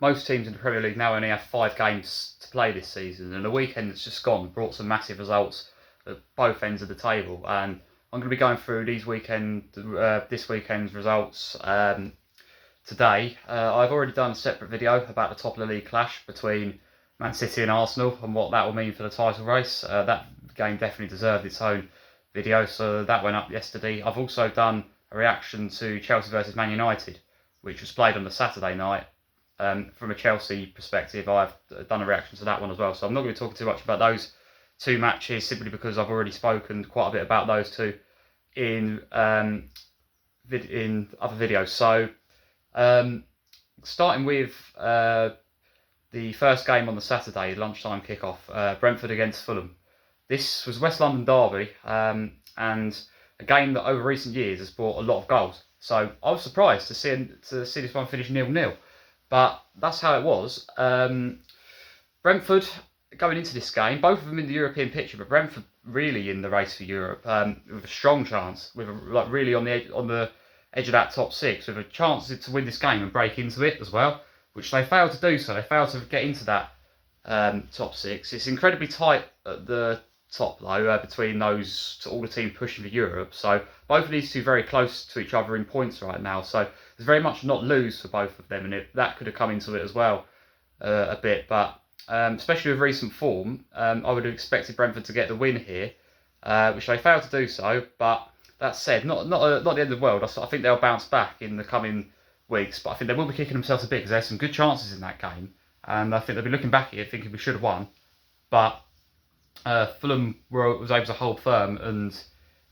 most teams in the Premier League now only have 5 games to play this season, and the weekend that's just gone brought some massive results at both ends of the table. And I'm going to be going through this weekend's results today. I've already done a separate video about the top of the league clash between Man City and Arsenal and what that will mean for the title race. That game definitely deserved its own video, so that went up yesterday. I've also done a reaction to Chelsea versus Man United, which was played on the Saturday night. From a Chelsea perspective, I've done a reaction to that one as well. So I'm not going to be talking too much about those two matches simply because I've already spoken quite a bit about those two in other videos. So starting with the first game on the Saturday, lunchtime kickoff, Brentford against Fulham. This was West London derby and a game that over recent years has brought a lot of goals. So I was surprised to see this one finish 0-0. But that's how it was. Brentford going into this game, both of them in the European picture, but Brentford really in the race for Europe with a strong chance, with really on the edge of that top six, with a chance to win this game and break into it as well, which they failed to do. So they failed to get into that top six. It's incredibly tight at the top though between all the teams pushing for Europe. So both of these two very close to each other in points right now. So there's very much not lose for both of them, and that could have come into it as well a bit. But especially with recent form, I would have expected Brentford to get the win here, which they failed to do so. But that said, not the end of the world. I think they'll bounce back in the coming weeks, but I think they will be kicking themselves a bit because there's some good chances in that game, and I think they'll be looking back at it thinking we should have won. But Fulham was able to hold firm and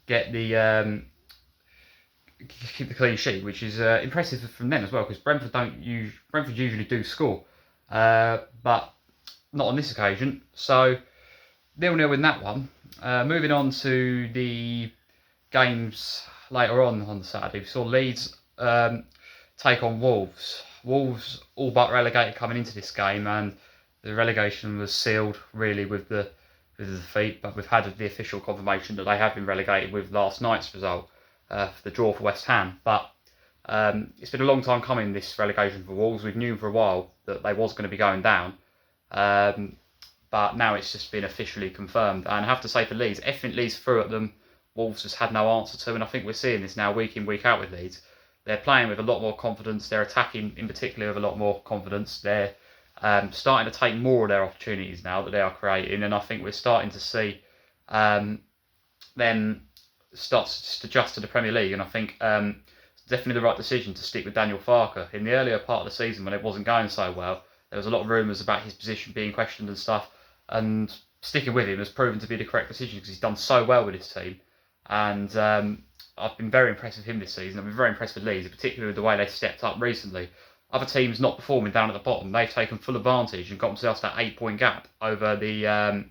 get keep the clean sheet, which is impressive from them as well, because Brentford usually do score, but not on this occasion. So 0-0 in that one. Moving on to the games later on the Saturday, we saw Leeds take on Wolves. Wolves all but relegated coming into this game, and the relegation was sealed really with the defeat, but we've had the official confirmation that they have been relegated with last night's result, the draw for West Ham. But it's been a long time coming, this relegation for Wolves. We've known for a while that they was going to be going down, but now it's just been officially confirmed. And I have to say for Leeds, everything Leeds threw at them, Wolves just had no answer to, and I think we're seeing this now week in, week out with Leeds. They're playing with a lot more confidence, they're attacking in particular with a lot more confidence, they're starting to take more of their opportunities now that they are creating, and I think we're starting to see them start to adjust to the Premier League. And I think it's definitely the right decision to stick with Daniel Farke. In the earlier part of the season, when it wasn't going so well, there was a lot of rumours about his position being questioned and stuff, and sticking with him has proven to be the correct decision because he's done so well with his team. And I've been very impressed with him this season. I've been very impressed with Leeds, particularly with the way they stepped up recently. Other teams not performing down at the bottom, they've taken full advantage and got themselves that 8-point gap over the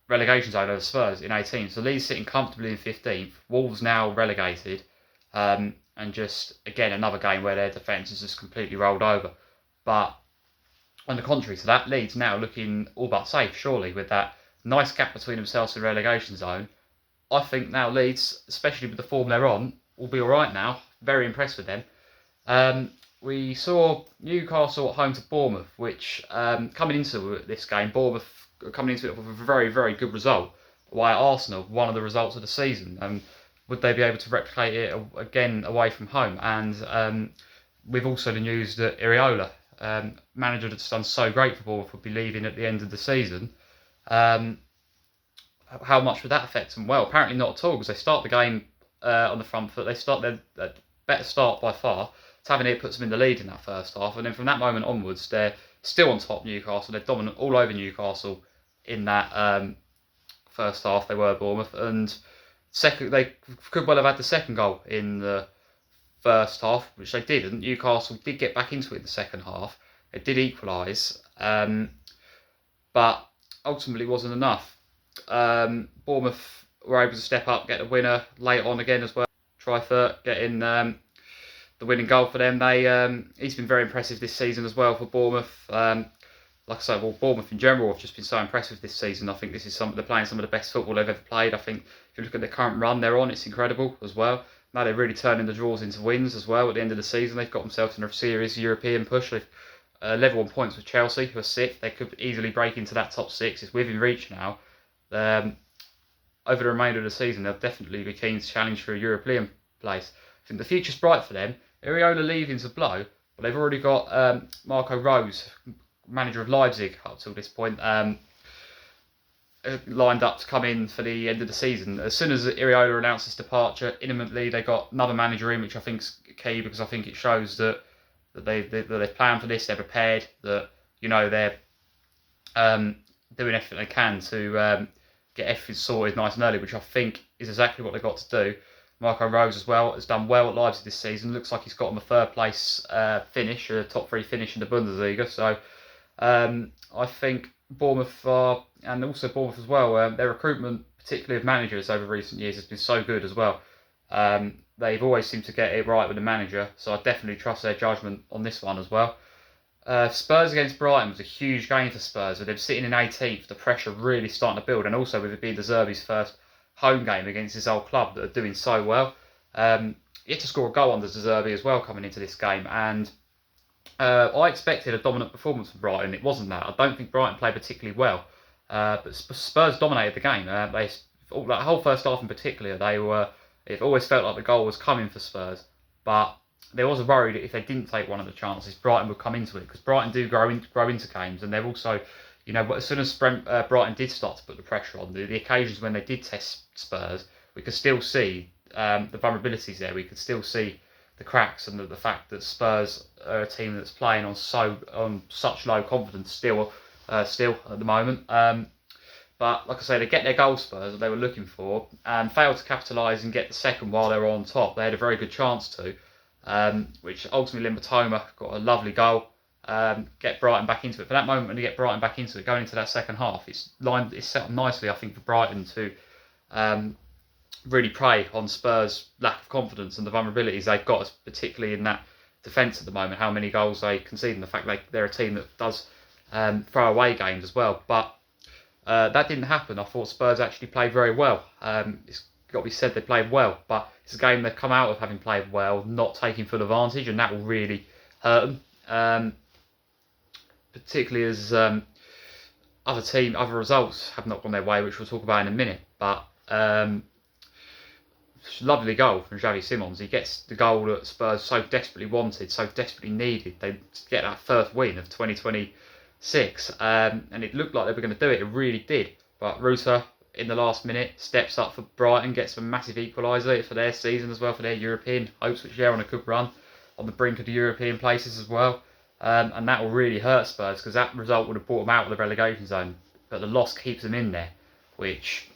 relegation zone over Spurs in 18th. So Leeds sitting comfortably in 15th. Wolves now relegated, and just again another game where their defence is just completely rolled over. But on the contrary to that, Leeds now looking all but safe, surely, with that nice gap between themselves and the relegation zone. I think now Leeds, especially with the form they're on, will be all right now. Very impressed with them. We saw Newcastle at home to Bournemouth, which coming into this game, Bournemouth coming into it with a very, very good result. While Arsenal, one of the results of the season, would they be able to replicate it again away from home? And we've also the news that Iriola, manager that's done so great for Bournemouth, would be leaving at the end of the season. How much would that affect them? Well, apparently not at all, because they start the game on the front foot. They start their better start by far. Tavernier puts them in the lead in that first half, and then from that moment onwards, they're still on top. Newcastle, they're dominant all over Newcastle in that first half. They were Bournemouth, and they could well have had the second goal in the first half, which they didn't. Newcastle did get back into it in the second half. They did equalise, but ultimately wasn't enough. Bournemouth were able to step up, get the winner late on again as well. Trifert getting the winning goal for them. He's been very impressive this season as well for Bournemouth. Like I say, well, Bournemouth in general have just been so impressive this season. I think this is they're playing some of the best football they've ever played. I think if you look at the current run they're on, it's incredible as well. Now they're really turning the draws into wins as well. At the end of the season, they've got themselves in a serious European push. They've level on points with Chelsea, who are 6th. They could easily break into that top 6. It's within reach now. Over the remainder of the season, they'll definitely be keen to challenge for a European place. I think the future's bright for them. Iraola leaving's a blow, but they've already got Marco Rose, manager of Leipzig, up till this point, lined up to come in for the end of the season. As soon as Iraola announced his departure, imminently they got another manager in, which I think is key, because I think it shows that they've planned for this, they're prepared, that they're doing everything they can to get everything sorted nice and early, which I think is exactly what they've got to do. Marco Rose as well has done well at Leipzig this season. Looks like he's got him a third place finish, a top 3 finish in the Bundesliga. So I think Bournemouth are, and also Bournemouth as well, their recruitment, particularly of managers over recent years, has been so good as well. They've always seemed to get it right with the manager, so I definitely trust their judgment on this one as well. Spurs against Brighton was a huge game for Spurs, with them sitting in 18th, the pressure really starting to build, and also with it being De Zerbi's first home game against his old club that are doing so well. He had to score a goal under De Zerbi as well coming into this game, and I expected a dominant performance from Brighton. It wasn't that. I don't think Brighton played particularly well, but Spurs dominated the game. That whole first half in particular, it always felt like the goal was coming for Spurs, but there was a worry that if they didn't take one of the chances, Brighton would come into it, because Brighton do grow into games, and they're also, as soon as Brighton did start to put the pressure on, the occasions when they did test Spurs, we could still see the vulnerabilities there. We could still see the cracks, and the fact that Spurs are a team that's playing on such low confidence still at the moment. But like I say, they get their goal, Spurs, that they were looking for, and failed to capitalise and get the second while they were on top. They had a very good chance to. Which ultimately Limbotoma got a lovely goal, get Brighton back into it. For that moment when you get Brighton back into it, going into that second half, it's set up nicely, I think, for Brighton to really prey on Spurs' lack of confidence and the vulnerabilities they've got, particularly in that defence at the moment, how many goals they concede, and the fact they're a team that does throw away games as well. But that didn't happen. I thought Spurs actually played very well. It's got to be said they played well, but it's a game they've come out of having played well, not taking full advantage, and that will really hurt them. Particularly as other results have not gone their way, which we'll talk about in a minute. But lovely goal from Xavi Simons. He gets the goal that Spurs so desperately wanted, so desperately needed. They get that first win of 2026, and it looked like they were going to do it. It really did. But Ruta, in the last minute, steps up for Brighton, gets a massive equaliser for their season as well, for their European hopes, which they're on a good run, on the brink of the European places as well. And that will really hurt Spurs, because that result would have brought them out of the relegation zone. But the loss keeps them in there, which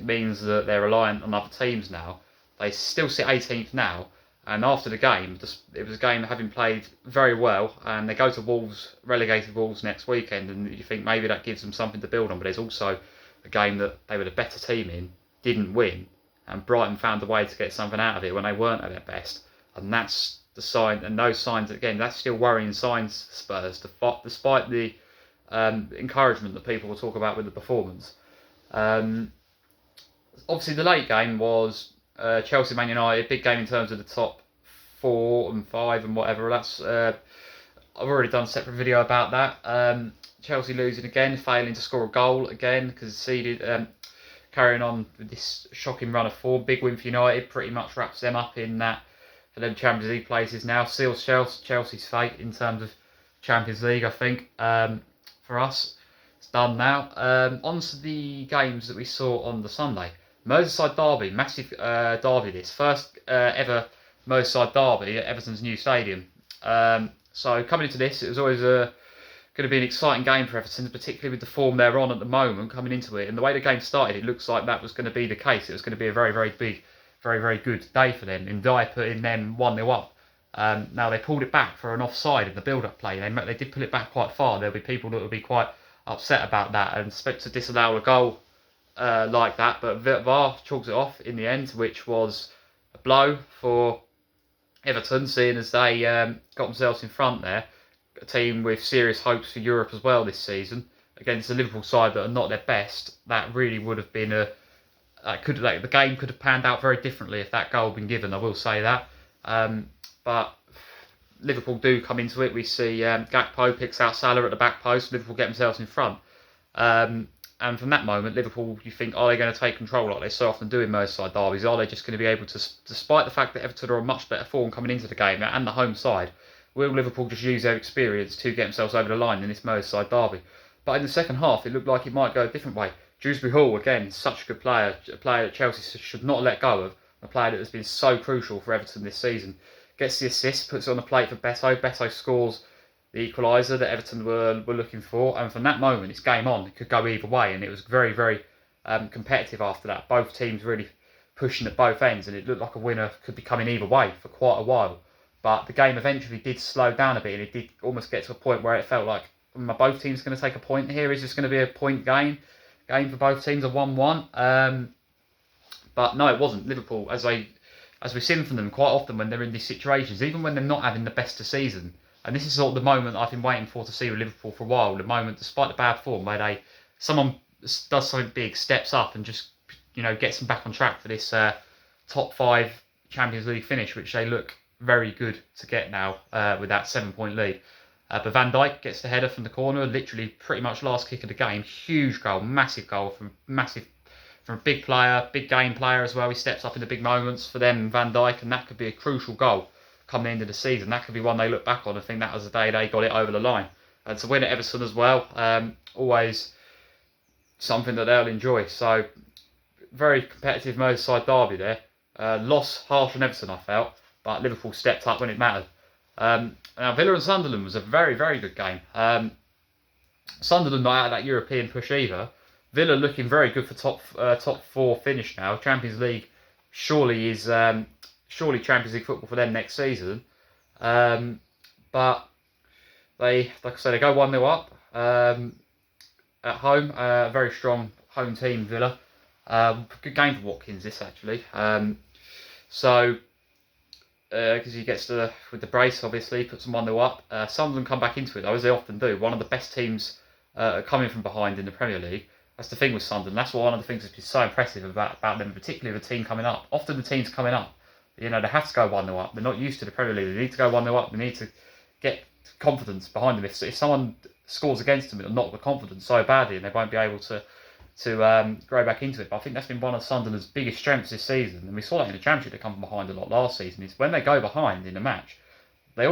means that they're reliant on other teams now. They still sit 18th now, and after the game, it was a game having played very well, and they go to Wolves, relegated Wolves next weekend, and you think maybe that gives them something to build on, but there's also a game that they were the better team in, didn't win, and Brighton found a way to get something out of it when they weren't at their best, and that's the sign, and those signs, again, that's still worrying signs for Spurs, despite the encouragement that people will talk about with the performance. Obviously the late game was Chelsea Man United, big game in terms of the top 4 and 5 and whatever. That's I've already done a separate video about that. Chelsea losing again, failing to score a goal again, conceded, carrying on with this shocking run of form. Big win for United, pretty much wraps them up in that for them Champions League places now. Seals Chelsea's fate in terms of Champions League, I think. For us, it's done now. On to the games that we saw on the Sunday. Merseyside derby, massive derby this. First ever Merseyside derby at Everton's new stadium. So coming into this, it was always going to be an exciting game for Everton, particularly with the form they're on at the moment coming into it. And the way the game started, it looks like that was going to be the case. It was going to be a very, very big, very, very good day for them. Ndiaye putting them 1-0 up. Now they pulled it back for an offside in the build-up play. They did pull it back quite far. There'll be people that will be quite upset about that and expect to disallow a goal like that, but VAR chalks it off in the end, which was a blow for Everton, seeing as they got themselves in front there. A team with serious hopes for Europe as well this season, against a Liverpool side that are not their best. That really would have been the game could have panned out very differently if that goal had been given, I will say that. But Liverpool do come into it. We see Gakpo picks out Salah at the back post. Liverpool get themselves in front. And from that moment, Liverpool, you think, are they going to take control like they so often do in Merseyside derbies? Are they just going to be able to, despite the fact that Everton are on much better form coming into the game and the home side, will Liverpool just use their experience to get themselves over the line in this Merseyside derby? But in the second half, it looked like it might go a different way. Dewsbury Hall, again, such a good player, a player that Chelsea should not let go of, a player that has been so crucial for Everton this season. Gets the assist, puts it on the plate for Beto. Beto scores the equaliser that Everton were looking for, and from that moment it's game on. It could go either way, and it was very, very competitive after that. Both teams really pushing at both ends, and it looked like a winner could be coming either way for quite a while. But the game eventually did slow down a bit, and it did almost get to a point where it felt like, are both teams going to take a point here? Is this going to be a point game for both teams, a 1-1? But no, it wasn't. Liverpool, as we've seen from them quite often when they're in these situations, even when they're not having the best of season. And this is sort of the moment I've been waiting for to see with Liverpool for a while. The moment, despite the bad form, where someone does something big, steps up, and just gets them back on track for this top 5 Champions League finish, which they look very good to get now with that 7-point lead. But Van Dijk gets the header from the corner, literally pretty much last kick of the game. Huge goal, massive goal from a big player, big game player as well. He steps up in the big moments for them, Van Dijk, and that could be a crucial goal come the end of the season. That could be one they look back on and think that was the day they got it over the line. And to win at Everton as well, always something that they'll enjoy. So, very competitive Merseyside derby there. Loss harsh on Everton, I felt, but Liverpool stepped up when it mattered. Now, Villa and Sunderland was a very, very good game. Sunderland not out of that European push either. Villa looking very good for top 4 finish now. Champions League surely Champions League football for them next season. But they, like I said, they go 1-0 up at home. Very strong home team, Villa. Good game for Watkins, this actually. Because he gets with the brace, obviously, puts them 1-0 up. Sunderland come back into it, though, as they often do. One of the best teams coming from behind in the Premier League. That's the thing with Sunderland. That's one of the things that's been so impressive about them, particularly the team coming up. Often the teams coming up, they have to go 1-0 up. They're not used to the Premier League. They need to go 1-0 up. They need to get confidence behind them. If someone scores against them, it'll knock the confidence so badly, and they won't be able to grow back into it. But I think that's been one of Sunderland's biggest strengths this season, and we saw that in the Championship. They come from behind a lot last season. Is when they go behind in a match, they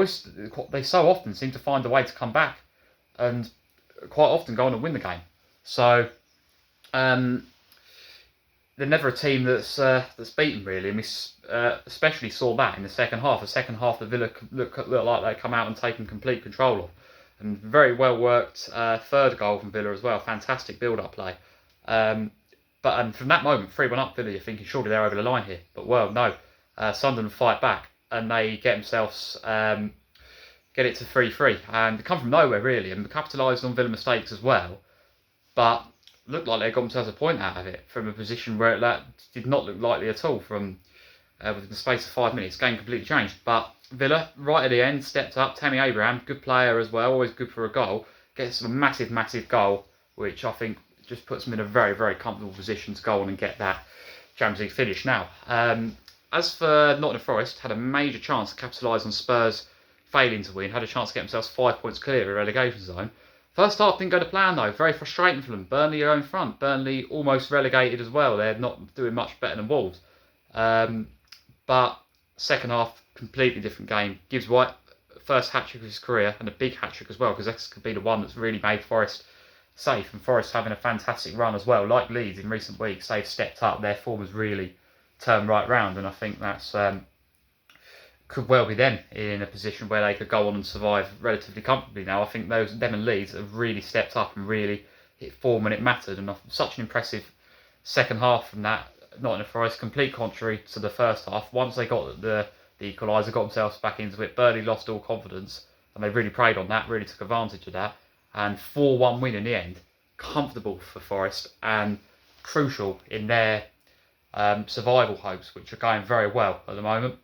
so often seem to find a way to come back, and quite often go on and win the game. So they're never a team that's beaten really, and we especially saw that in the second half. The second half, the Villa look like they come out and taken complete control of, and very well worked third goal from Villa as well. Fantastic build-up play. But from that moment, 3-1 up Villa, you're thinking surely they're over the line here. But well, no. Sunderland fight back, and they get themselves get it to 3-3, and they come from nowhere really, and capitalised on Villa mistakes as well. But looked like they got themselves a point out of it from a position where that did not look likely at all. From within the space of 5 minutes, game completely changed. But Villa, right at the end, stepped up. Tammy Abraham, good player as well, always good for a goal. Gets a massive, massive goal, which I think just puts them in a very, very comfortable position to go on and get that Champions League finish now. As for Nottingham Forest, had a major chance to capitalise on Spurs failing to win. Had a chance to get themselves 5 points clear of the relegation zone. First half didn't go to plan though. Very frustrating for them. Burnley are in front. Burnley almost relegated as well. They're not doing much better than Wolves. But second half, completely different game. Gives White first hat-trick of his career, and a big hat-trick as well, because this could be the one that's really made Forest safe, and Forest having a fantastic run as well. Like Leeds in recent weeks, they've stepped up. Their form has really turned right round, and I think that's could well be them in a position where they could go on and survive relatively comfortably now. I think them and Leeds have really stepped up and really hit form when it mattered, and such an impressive second half from that Nottingham Forest, complete contrary to the first half. Once they got the equaliser, got themselves back into it, Burnley lost all confidence, and they really preyed on that, really took advantage of that, and 4-1 win in the end, comfortable for Forest and crucial in their survival hopes, which are going very well at the moment.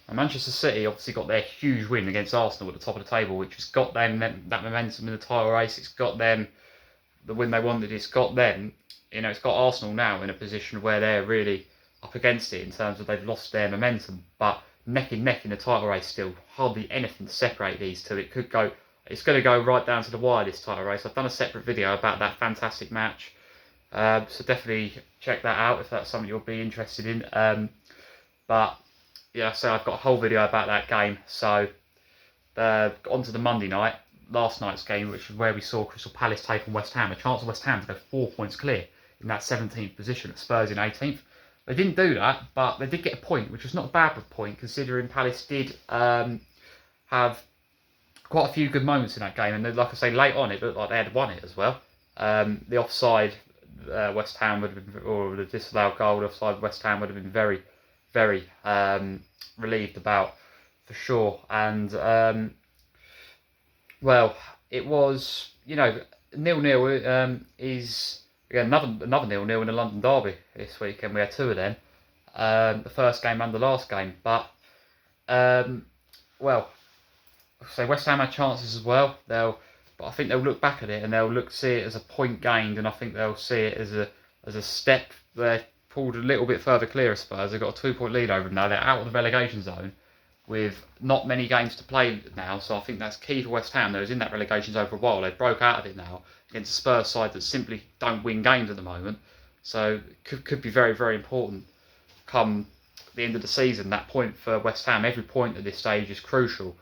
And Manchester City obviously got their huge win against Arsenal at the top of the table, which has got them that momentum in the title race. It's got them the win they wanted. It's got them, it's got Arsenal now in a position where they're really up against it in terms of they've lost their momentum. But neck and neck in the title race still. Hardly anything to separate these two. It's going to go right down to the wire, this title race. I've done a separate video about that fantastic match. So definitely check that out if that's something you'll be interested in. But yeah, so I've got a whole video about that game. So on to the Monday night, last night's game, which is where we saw Crystal Palace take on West Ham. A chance of West Ham to go 4 points clear in that 17th position at Spurs in 18th. They didn't do that, but they did get a point, which was not a bad point considering Palace did have quite a few good moments in that game. And like I say, late on it looked like they had won it as well. The offside West Ham would have been, or the disallowed goal offside West Ham would have been very, very relieved about for sure. And well, it was, 0-0 is again another 0-0 in the London derby this weekend. We had two of them, the first game and the last game. But well, so West Ham had chances as well. But I think they'll look back at it and they'll see it as a point gained, and I think they'll see it as a step. They're pulled a little bit further clear of Spurs. They've got a 2-point lead over them now. They're out of the relegation zone with not many games to play now, so I think that's key for West Ham. They was in that relegation zone for a while. They broke out of it now against a Spurs side that simply don't win games at the moment. So it could be very, very important come the end of the season. That point for West Ham, every point at this stage is crucial.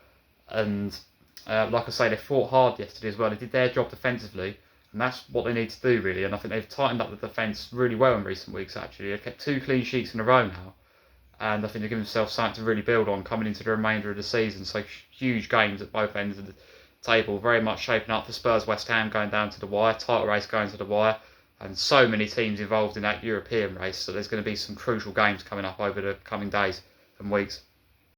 And like I say, they fought hard yesterday as well. They did their job defensively, and that's what they need to do really. And I think they've tightened up the defence really well in recent weeks actually. They've kept 2 clean sheets in a row now, and I think they're giving themselves something to really build on coming into the remainder of the season. So huge games at both ends of the table, very much shaping up for Spurs West Ham going down to the wire, title race going to the wire, and so many teams involved in that European race. So there's going to be some crucial games coming up over the coming days and weeks.